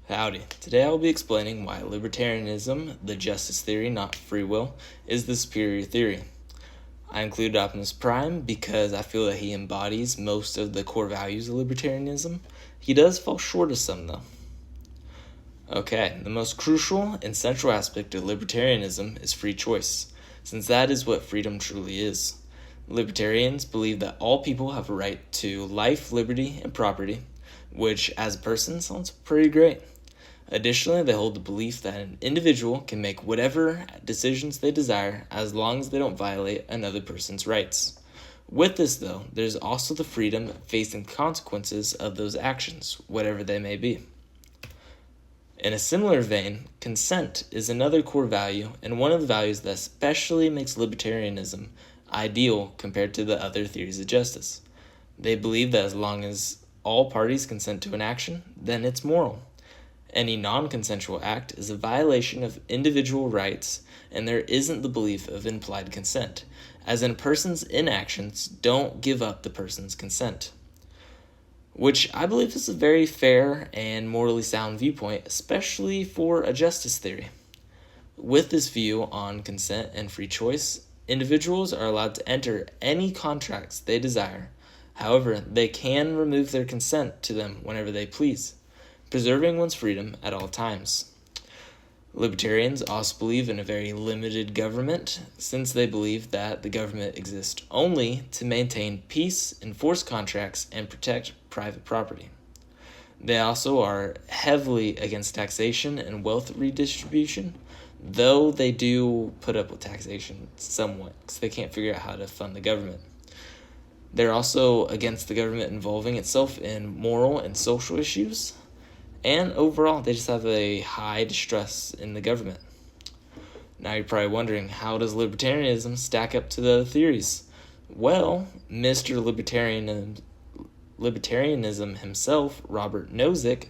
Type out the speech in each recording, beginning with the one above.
Howdy. Today I will be explaining why libertarianism, the justice theory, not free will, is the superior theory. I included Optimus Prime because I feel that he embodies most of the core values of libertarianism. He does fall short of some, though. Okay, the most crucial and central aspect of libertarianism is free choice, since that is what freedom truly is. Libertarians believe that all people have a right to life, liberty, and property, which, as a person, sounds pretty great. Additionally, they hold the belief that an individual can make whatever decisions they desire as long as they don't violate another person's rights. With this, though, there's also the freedom of facing consequences of those actions, whatever they may be. In a similar vein, consent is another core value and one of the values that especially makes libertarianism ideal compared to the other theories of justice. They believe that as long as all parties consent to an action, then it's moral. Any non-consensual act is a violation of individual rights, and there isn't the belief of implied consent, as in a person's inactions don't give up the person's consent. Which I believe is a very fair and morally sound viewpoint, especially for a justice theory. With this view on consent and free choice, individuals are allowed to enter any contracts they desire. However, they can remove their consent to them whenever they please, preserving one's freedom at all times. Libertarians also believe in a very limited government, since they believe that the government exists only to maintain peace, enforce contracts, and protect private property. They also are heavily against taxation and wealth redistribution, though they do put up with taxation somewhat, because they can't figure out how to fund the government. They're also against the government involving itself in moral and social issues, and overall, they just have a high distrust in the government. Now you're probably wondering, how does libertarianism stack up to the other theories? Well, Mr. Libertarianism himself, Robert Nozick,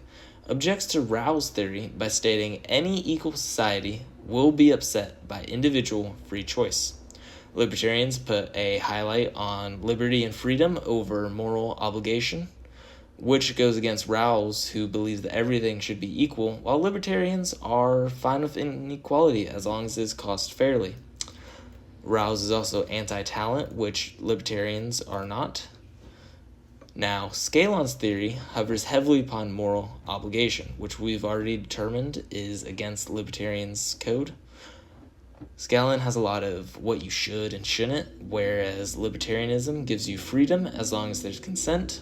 objects to Rawls' theory by stating any equal society will be upset by individual free choice. Libertarians put a highlight on liberty and freedom over moral obligation, which goes against Rawls, who believes that everything should be equal, while libertarians are fine with inequality as long as it is cost fairly. Rawls is also anti-talent, which libertarians are not. Now, Scalon's theory hovers heavily upon moral obligation, which we've already determined is against libertarians' code. Scalon has a lot of what you should and shouldn't, whereas libertarianism gives you freedom as long as there's consent.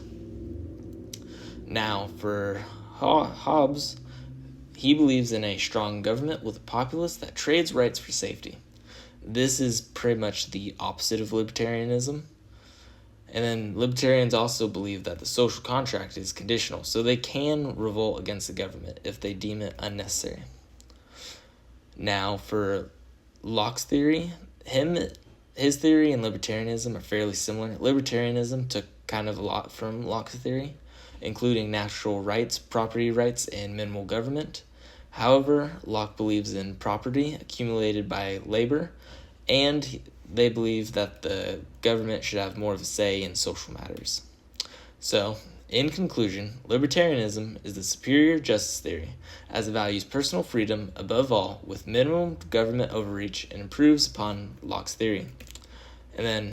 Now, for Hobbes, he believes in a strong government with a populace that trades rights for safety. This is pretty much the opposite of libertarianism. And then libertarians also believe that the social contract is conditional, so they can revolt against the government if they deem it unnecessary. Now, for Locke's theory, his theory and libertarianism are fairly similar. Libertarianism took kind of a lot from Locke's theory, including natural rights, property rights, and minimal government. However, Locke believes in property accumulated by labor, and they believe that the government should have more of a say in social matters. So, in conclusion, libertarianism is the superior justice theory, as it values personal freedom above all with minimum government overreach and improves upon Locke's theory. And then